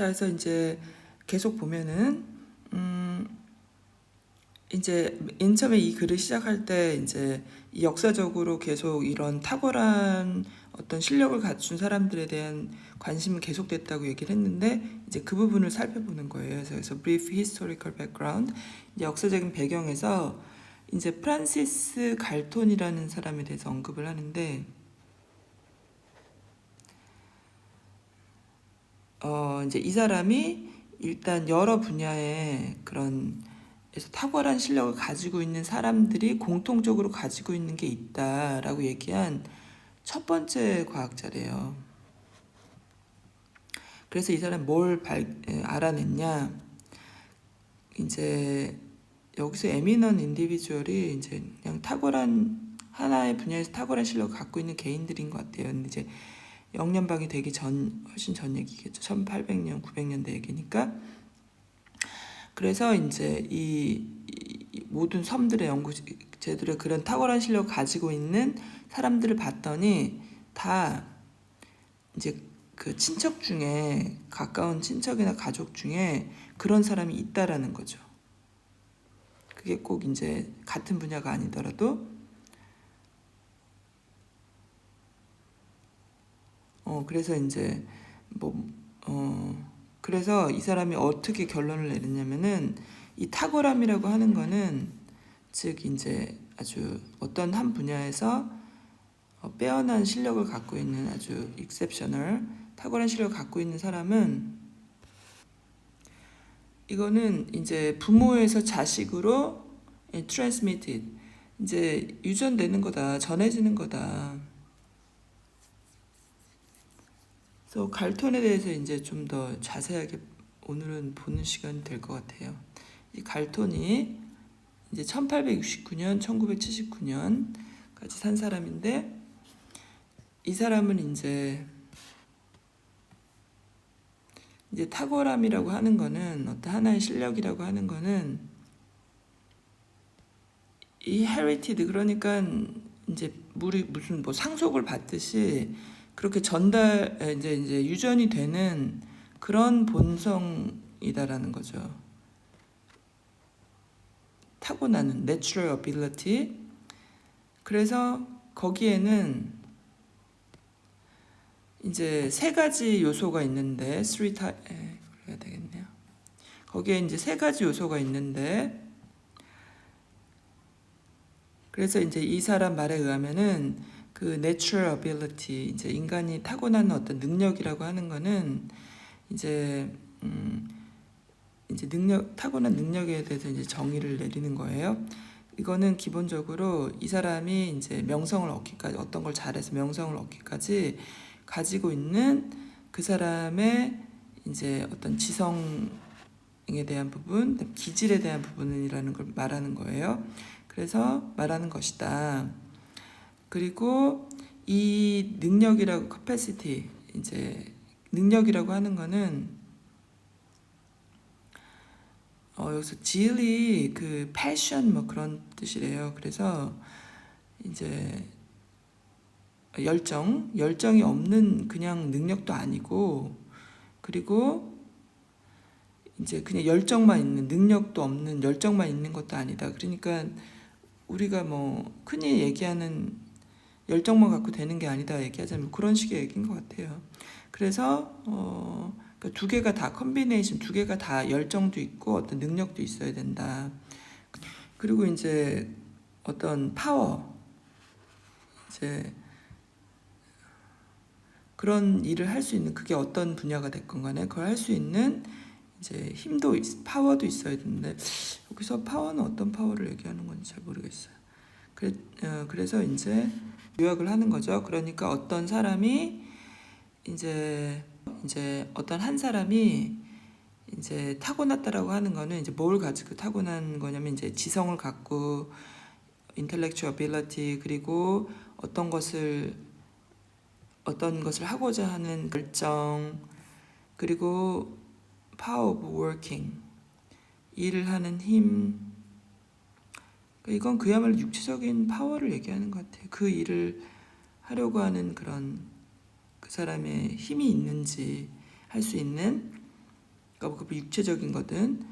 자, 그래서 이제 계속 보면은 이제 맨 처음에 이 글을 시작할 때 이제 역사적으로 계속 이런 탁월한 어떤 실력을 갖춘 사람들에 대한 관심은 계속됐다고 얘기를 했는데 이제 그 부분을 살펴보는 거예요. 그래서 brief historical background, 이제 역사적인 배경에서 이제 프란시스 갈톤이라는 사람에 대해서 언급을 하는데 이제 이 사람이 일단 여러 분야의 그런 그래서 탁월한 실력을 가지고 있는 사람들이 공통적으로 가지고 있는 게 있다라고 얘기한 첫 번째 과학자래요. 그래서 이 사람 뭘 알아냈냐? 이제 여기서 에미넌 인디비주얼이 이제 그냥 탁월한 하나의 분야에서 탁월한 실력을 갖고 있는 개인들인 것 같아요. 근데 이제 영연방이 되기 전 훨씬 전 얘기겠죠. 1800년, 900년대 얘기니까. 그래서 이제 이 모든 섬들의 연구제들의 그런 탁월한 실력을 가지고 있는 사람들을 봤더니 다 이제 그 친척 중에 가까운 친척이나 가족 중에 그런 사람이 있다라는 거죠. 그게 꼭 이제 같은 분야가 아니더라도 그래서 이제 그래서 이 사람이 어떻게 결론을 내렸냐면은 이 탁월함이라고 하는 거는 즉 이제 아주 어떤 한 분야에서 빼어난 실력을 갖고 있는 아주 exceptional 탁월한 실력을 갖고 있는 사람은 이거는 이제 부모에서 자식으로 transmitted 이제 유전되는 거다, 전해지는 거다. 그래서 갈톤에 대해서 이제 좀 더 자세하게 오늘은 보는 시간이 될 것 같아요. 이 갈톤이 이제 1869년, 1979년까지 산 사람인데 이 사람은 이제 탁월함이라고 하는 거는 어떤 하나의 실력이라고 하는 거는 이 헤리티드 그러니까 이제 무슨 뭐 상속을 받듯이 그렇게 이제 유전이 되는 그런 본성이다라는 거죠. 타고나는 natural ability. 그래서 거기에는 이제 세 가지 요소가 있는데 그래야 되겠네요. 거기에 이제 세 가지 요소가 있는데 그래서 이제 이 사람 말에 의하면은 그 natural ability 이제 인간이 타고나는 어떤 능력이라고 하는 거는 이제 타고난 능력에 대해서 이제 정의를 내리는 거예요. 이거는 기본적으로 이 사람이 이제 명성을 얻기까지 어떤 걸 잘해서 명성을 얻기까지 가지고 있는 그 사람의 이제 어떤 지성에 대한 부분, 기질에 대한 부분이라는 걸 말하는 거예요. 그래서 말하는 것이다. 그리고 이 능력이라고 capacity 이제 능력이라고 하는 거는 여기서 zeal이 그 passion 뭐 그런 뜻이래요. 그래서 이제 열정이 없는 그냥 능력도 아니고 그리고 이제 그냥 열정만 있는 능력도 없는 열정만 있는 것도 아니다. 그러니까 우리가 뭐 흔히 얘기하는 열정만 갖고 되는 게 아니다 얘기하자면 그런 식의 얘기인 것 같아요. 그래서 그러니까 두 개가 다 컨비네이션, 두 개가 다 열정도 있고 어떤 능력도 있어야 된다. 그리고 이제 어떤 파워, 이제 그런 일을 할 수 있는 그게 어떤 분야가 됐건 간에 그걸 할 수 있는 이제 파워도 있어야 되는데 여기서 파워는 어떤 파워를 얘기하는 건지 잘 모르겠어요. 그래서 이제 요약을 하는 거죠. 그러니까 어떤 사람이 이제 어떤 한 사람이 이제 타고났다라고 하는 거는 이제 뭘 가지고 타고난 거냐면 이제 지성을 갖고 intellectual ability 그리고 어떤 것을 하고자 하는 결정 그리고 power of working 일을 하는 힘 이건 그야말로 육체적인 파워를 얘기하는 것 같아요. 그 일을 하려고 하는 그런 그 사람의 힘이 있는지 할 수 있는 그러니까 그 육체적인 거든.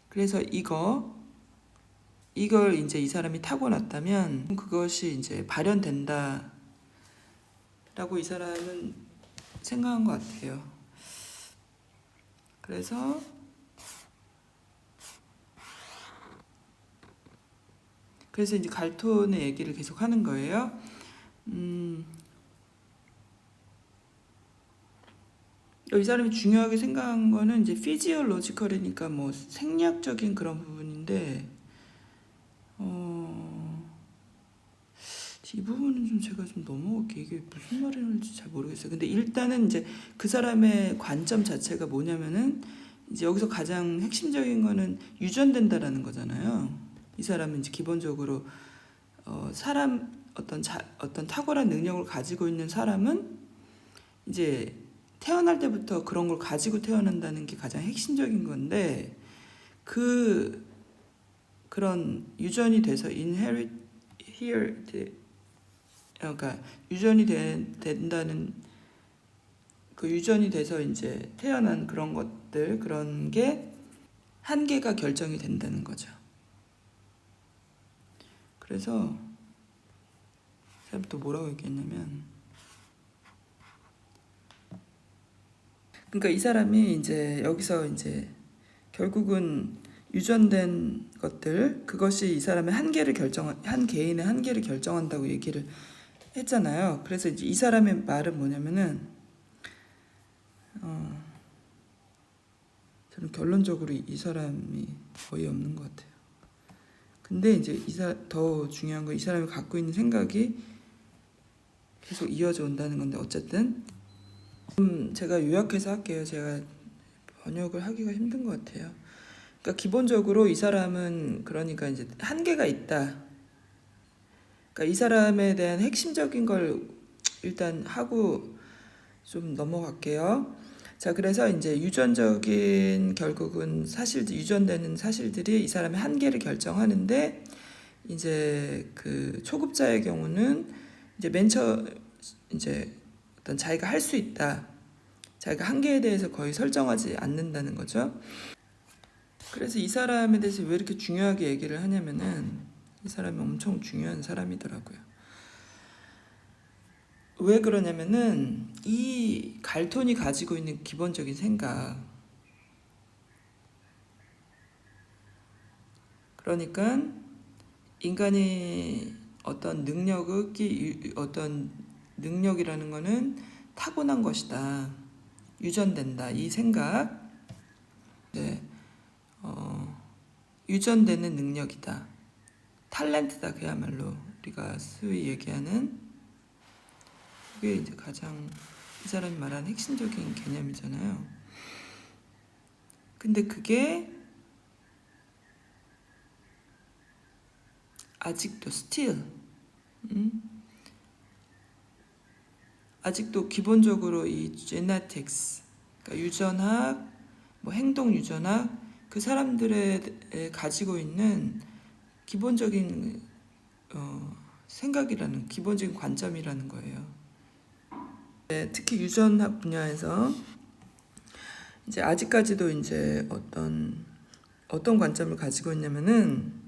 그래서 이걸 이제 이 사람이 타고났다면 그것이 이제 발현된다라고 이 사람은 생각한 것 같아요. 그래서 이제 갈톤의 얘기를 계속 하는 거예요. 이 사람이 중요하게 생각한 거는 이제 피지올로지컬이니까 뭐 생리학적인 그런 부분인데, 이 부분은 좀 제가 좀 넘어갈게요. 이게 무슨 말인지 잘 모르겠어요. 근데 일단은 이제 그 사람의 관점 자체가 뭐냐면은 이제 여기서 가장 핵심적인 거는 유전된다라는 거잖아요. 이 사람은 이제 기본적으로 사람 어떤 탁월한 능력을 가지고 있는 사람은 이제 태어날 때부터 그런 걸 가지고 태어난다는 게 가장 핵심적인 건데, 그런 유전이 돼서 그러니까 된다는 그 유전이 돼서 이제 태어난 그런 것들, 그런 게 한계가 결정이 된다는 거죠. 그래서 제가 또 뭐라고 얘기했냐면, 그러니까 이 사람이 이제 여기서 이제 결국은 유전된 것들, 그것이 이 사람의 한 개인의 한계를 결정한다고 얘기를 했잖아요. 그래서 이제 이 사람의 말은 뭐냐면은, 저는 결론적으로 이 사람이 거의 없는 것 같아요. 근데 이제 더 중요한 건 이 사람이 갖고 있는 생각이 계속 이어져 온다는 건데, 어쨌든 제가 요약해서 할게요. 제가 번역을 하기가 힘든 것 같아요. 그러니까 기본적으로 이 사람은 그러니까 이제 한계가 있다. 그러니까 이 사람에 대한 핵심적인 걸 일단 하고 좀 넘어갈게요. 자, 그래서 이제 결국은 유전되는 사실들이 이 사람의 한계를 결정하는데, 이제 그 초급자의 경우는 이제 어떤 자기가 할 수 있다, 자기가 한계에 대해서 거의 설정하지 않는다는 거죠. 그래서 이 사람에 대해서 왜 이렇게 중요하게 얘기를 하냐면은, 이 사람이 엄청 중요한 사람이더라고요. 왜 그러냐면은 이 갈톤이 가지고 있는 기본적인 생각, 그러니까 인간이 어떤 능력이라는 거는 타고난 것이다, 유전된다, 이 생각, 네, 유전되는 능력이다, 탤런트다, 그야말로 우리가 소위 얘기하는, 그게 이제 가장 이 사람이 말하는 핵심적인 개념이잖아요. 근데 그게 아직도 아직도 기본적으로 이 제네틱스, 그러니까 유전학, 뭐 행동 유전학, 그 사람들의 가지고 있는 기본적인 생각이라는, 기본적인 관점이라는 거예요. 네, 특히 유전학 분야에서 이제 아직까지도 이제 어떤 관점을 가지고 있냐면은,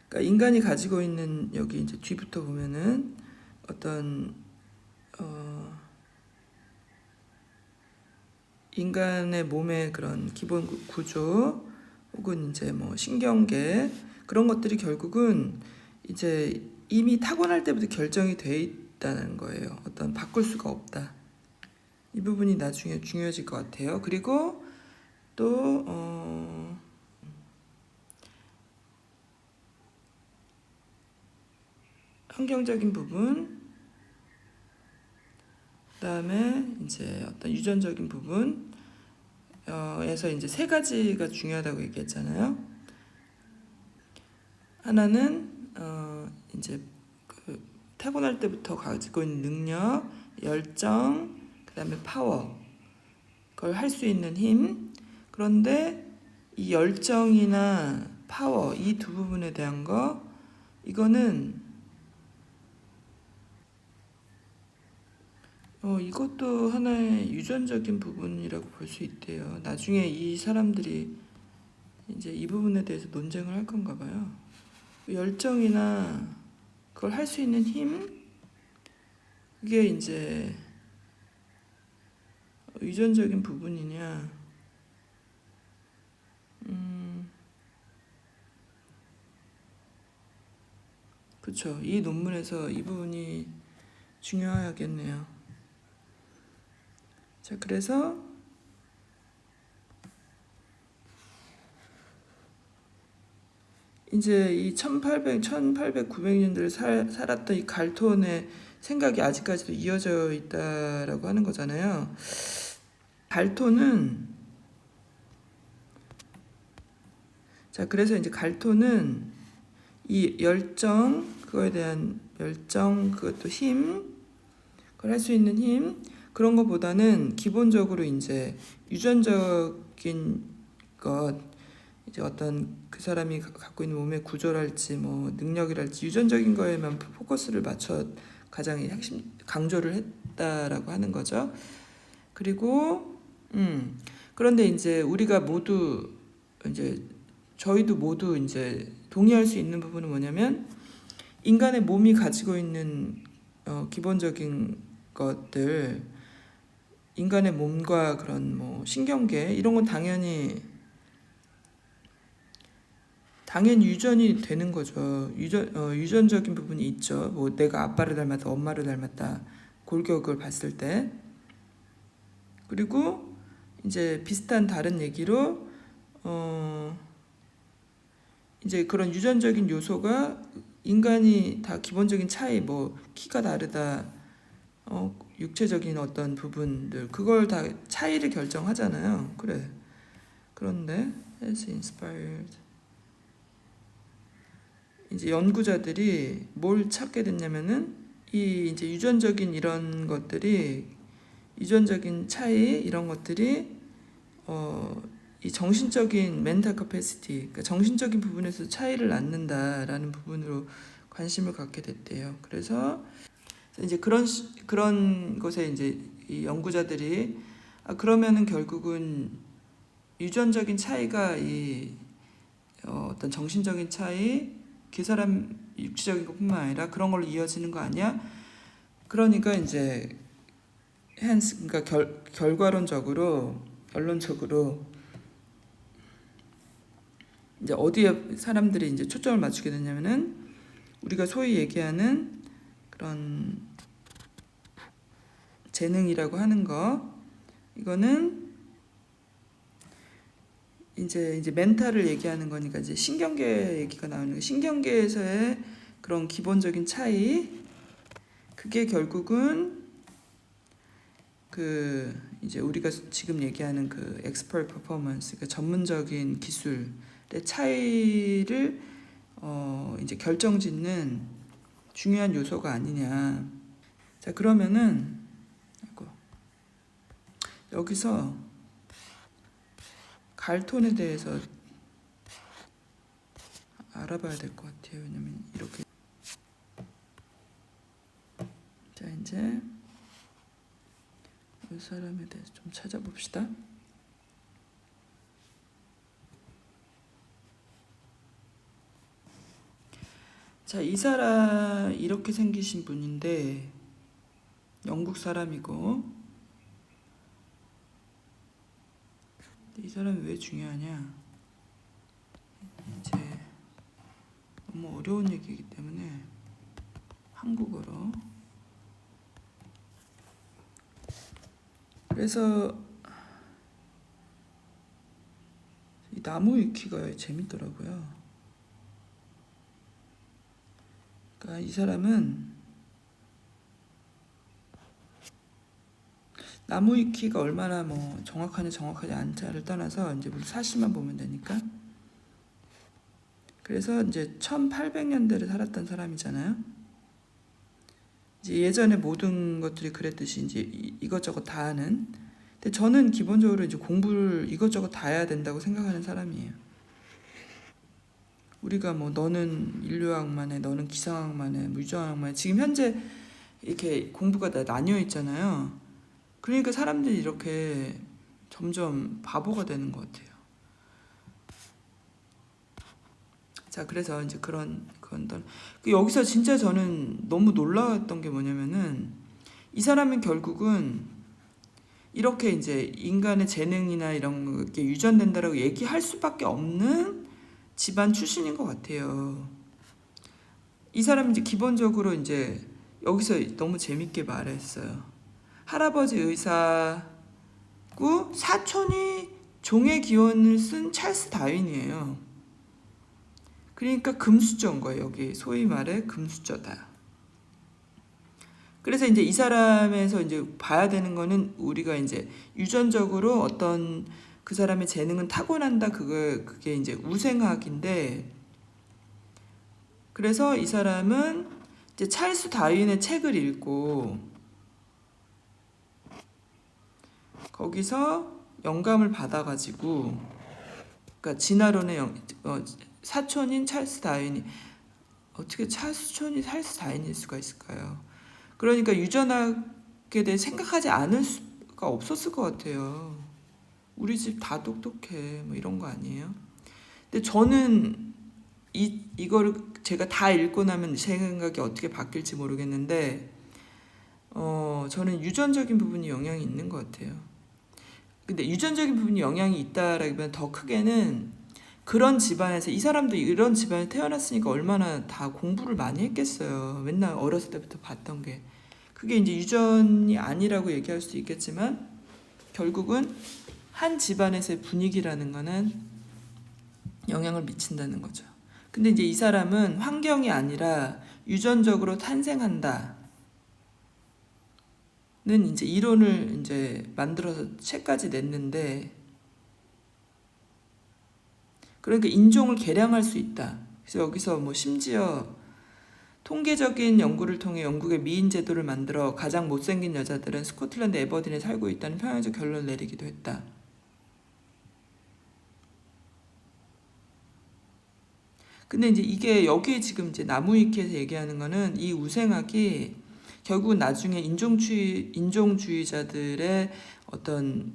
그러니까 인간이 가지고 있는, 여기 이제 뒤부터 보면은 어떤 인간의 몸의 그런 기본 구조, 혹은 이제 뭐 신경계, 그런 것들이 결국은 이제 이미 타고날 때부터 결정이 돼 있다는 거예요. 어떤 바꿀 수가 없다. 이 부분이 나중에 중요해질 것 같아요. 그리고 또 환경적인 부분, 그다음에 이제 어떤 유전적인 부분에서 이제 세 가지가 중요하다고 얘기했잖아요. 하나는 이제 그 타고날 때부터 가지고 있는 능력, 열정, 그다음에 파워, 그걸 할 수 있는 힘. 그런데 이 열정이나 파워, 이 두 부분에 대한 이거는 이것도 하나의 유전적인 부분이라고 볼 수 있대요. 나중에 이 사람들이 이제 이 부분에 대해서 논쟁을 할 건가 봐요. 열정이나 그걸 할 수 있는 힘, 그게 이제 유전적인 부분이냐, 그쵸. 이 논문에서 이 부분이 중요하겠네요. 자, 그래서 이제 이 900년대를 살았던 이 갈톤의 생각이 아직까지도 이어져 있다라고 하는 거잖아요. 갈톤은, 자, 그래서 이제 갈톤은 이 열정, 그거에 대한 열정, 그것도 힘, 그걸 할 수 있는 힘, 그런 것보다는 기본적으로 이제 유전적인 것, 이제 어떤 그 사람이 갖고 있는 몸의 구조랄지 뭐 능력이랄지 유전적인 거에만 포커스를 맞춰 가장 핵심 강조를 했다라고 하는 거죠. 그리고 그런데 이제 우리가 모두 이제 저희도 모두 이제 동의할 수 있는 부분은 뭐냐면 인간의 몸이 가지고 있는 기본적인 것들, 인간의 몸과 그런 뭐 신경계 이런 건 당연히 유전이 되는 거죠. 유전적인 부분이 있죠. 뭐 내가 아빠를 닮았다, 엄마를 닮았다, 골격을 봤을 때. 그리고 이제 비슷한 다른 얘기로 이제 그런 유전적인 요소가 인간이 다 기본적인 차이, 뭐 키가 다르다, 육체적인 어떤 부분들 그걸 다 차이를 결정하잖아요. 그래. 그런데 as inspired 이제 연구자들이 뭘 찾게 됐냐면은 이 이제 유전적인 이런 것들이 유전적인 차이 이런 것들이 이 정신적인 멘탈 커패시티, 그러니까 정신적인 부분에서 차이를 낳는다라는 부분으로 관심을 갖게 됐대요. 그래서 이제 그런 것에 이제 이 연구자들이 그러면은 결국은 유전적인 차이가 이 어떤 정신적인 차이, 그 사람 육체적인 것뿐만 아니라 그런 걸로 이어지는 거 아니야? 그러니까 이제 그러니까 결론적으로 이제 어디에 사람들이 이제 초점을 맞추게 되냐면은 우리가 소위 얘기하는 그런 재능이라고 하는 거, 이거는 이제 멘탈을 얘기하는 거니까 이제 신경계 얘기가 나오는 거예요. 신경계에서의 그런 기본적인 차이, 그게 결국은 그 이제 우리가 지금 얘기하는 그 expert performance, 그러니까 전문적인 기술의 차이를 이제 결정짓는 중요한 요소가 아니냐. 자, 그러면은 여기서 갈톤에 대해서 알아봐야 될 것 같아요. 왜냐면 이렇게 자, 이제 이 사람에 대해서 좀 찾아봅시다. 자, 이 사람 이렇게 생기신 분인데 영국 사람이고, 이 사람이 왜 중요하냐? 이제 너무 어려운 얘기이기 때문에 한국어로. 그래서 이 나무 위키가 재밌더라고요. 그러니까 이 사람은 나무 위키가 얼마나 뭐 정확하냐 정확하지 않냐를 떠나서 이제 우리 사실만 보면 되니까. 그래서 이제 1800년대를 살았던 사람이잖아요. 이제 예전에 모든 것들이 그랬듯이 이제 이것저것 다 하는. 근데 저는 기본적으로 이제 공부를 이것저것 다 해야 된다고 생각하는 사람이에요. 우리가 뭐 너는 인류학만 해, 너는 기상학만 해, 뭐 유전학만 해. 지금 현재 이렇게 공부가 다 나뉘어 있잖아요. 그러니까 사람들이 이렇게 점점 바보가 되는 것 같아요. 자, 그래서 이제 그런 여기서 진짜 저는 너무 놀라웠던 게 뭐냐면은 이 사람은 결국은 이렇게 이제 인간의 재능이나 이런 게 유전된다라고 얘기할 수밖에 없는 집안 출신인 것 같아요. 이 사람은 이제 기본적으로 이제 여기서 너무 재밌게 말했어요. 할아버지 의사고 사촌이 종의 기원을 쓴 찰스 다윈이에요. 그러니까 금수저인 거예요. 여기 소위 말해 금수저다. 그래서 이제 이 사람에서 이제 봐야 되는 거는 우리가 이제 유전적으로 어떤 그 사람의 재능은 타고난다. 그게 이제 우생학인데, 그래서 이 사람은 이제 찰스 다윈의 책을 읽고 거기서 영감을 받아가지고, 그러니까 진화론의 사촌인 찰스 다윈이 어떻게 사촌이 찰스 다윈일 수가 있을까요? 그러니까 유전학에 대해 생각하지 않을 수가 없었을 것 같아요. 우리 집 다 똑똑해 뭐 이런 거 아니에요? 근데 저는 이거를 제가 다 읽고 나면 제 생각이 어떻게 바뀔지 모르겠는데 저는 유전적인 부분이 영향이 있는 것 같아요. 근데 유전적인 부분이 영향이 있다라기보다 더 크게는 그런 집안에서, 이 사람도 이런 집안에 태어났으니까 얼마나 다 공부를 많이 했겠어요. 맨날 어렸을 때부터 봤던 게. 그게 이제 유전이 아니라고 얘기할 수도 있겠지만 결국은 한 집안에서의 분위기라는 거는 영향을 미친다는 거죠. 근데 이제 이 사람은 환경이 아니라 유전적으로 탄생한다 는 이제 이론을 이제 만들어서 책까지 냈는데, 그러니까 인종을 개량할 수 있다. 그래서 여기서 뭐 심지어 통계적인 연구를 통해 영국의 미인 제도를 만들어 가장 못생긴 여자들은 스코틀랜드 에버딘에 살고 있다는 평행적 결론을 내리기도 했다. 근데 이제 이게 여기 지금 이제 나무위키에서 얘기하는 거는 이 우생학이 결국 나중에 인종주의자들의 어떤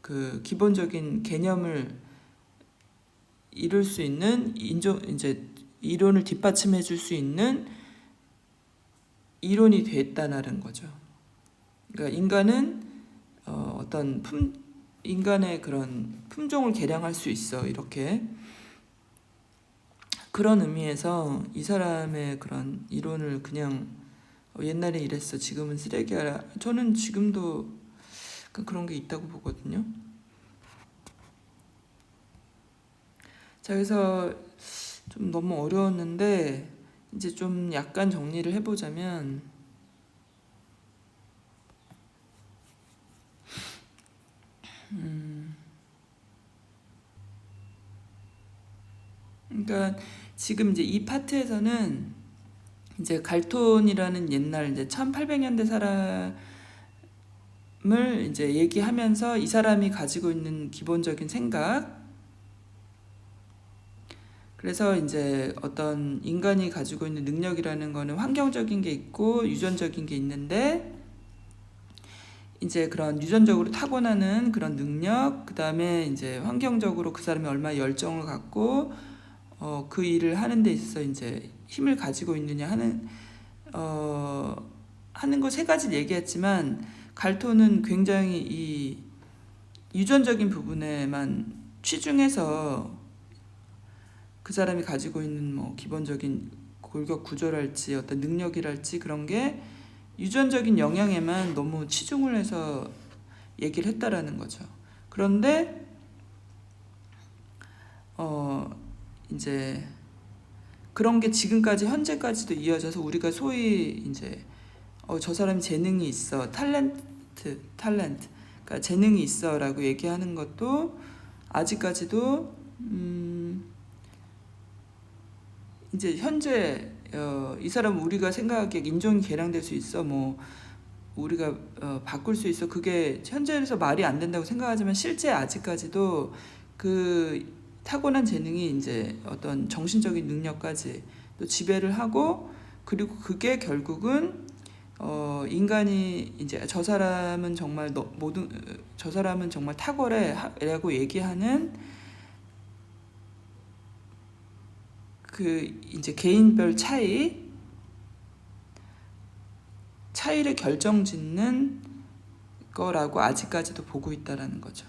그 기본적인 개념을 이룰 수 있는 이제 이론을 뒷받침해 줄 수 있는 이론이 됐다는 거죠. 그러니까 인간은 어떤 인간의 그런 품종을 개량할 수 있어, 이렇게. 그런 의미에서 이 사람의 그런 이론을 그냥 옛날에 이랬어 지금은 쓰레기야, 저는 지금도 그런 게 있다고 보거든요. 자, 그래서 좀 너무 어려웠는데 이제 좀 약간 정리를 해보자면, 그러니까 지금 이제 이 파트에서는 이제 갈톤이라는 옛날 이제 1800년대 사람을 이제 얘기하면서 이 사람이 가지고 있는 기본적인 생각, 그래서 이제 어떤 인간이 가지고 있는 능력이라는 거는 환경적인 게 있고 유전적인 게 있는데, 이제 그런 유전적으로 타고나는 그런 능력, 그 다음에 이제 환경적으로 그 사람이 얼마나 열정을 갖고 그 일을 하는 데 있어서 이제 힘을 가지고 있느냐 하는 거 세 가지를 얘기했지만, 갈톤은 굉장히 이 유전적인 부분에만 치중해서 그 사람이 가지고 있는 뭐 기본적인 골격 구조랄지 어떤 능력이랄지 그런 게 유전적인 영향에만 너무 치중을 해서 얘기를 했다라는 거죠. 그런데 이제 그런 게 지금까지 현재까지도 이어져서 우리가 소위 이제 저 사람이 재능이 있어, 탤런트, 그러니까 재능이 있어라고 얘기하는 것도 아직까지도 이제 현재 이 사람 우리가 생각하기에 인종이 개량될 수 있어, 뭐 우리가 바꿀 수 있어, 그게 현재에서 말이 안 된다고 생각하지만 실제 아직까지도 그 타고난 재능이 이제 어떤 정신적인 능력까지 또 지배를 하고, 그리고 그게 결국은 인간이 이제 저 사람은 정말 탁월해라고 얘기하는 그 이제 개인별 차이를 결정짓는 거라고 아직까지도 보고 있다라는 거죠.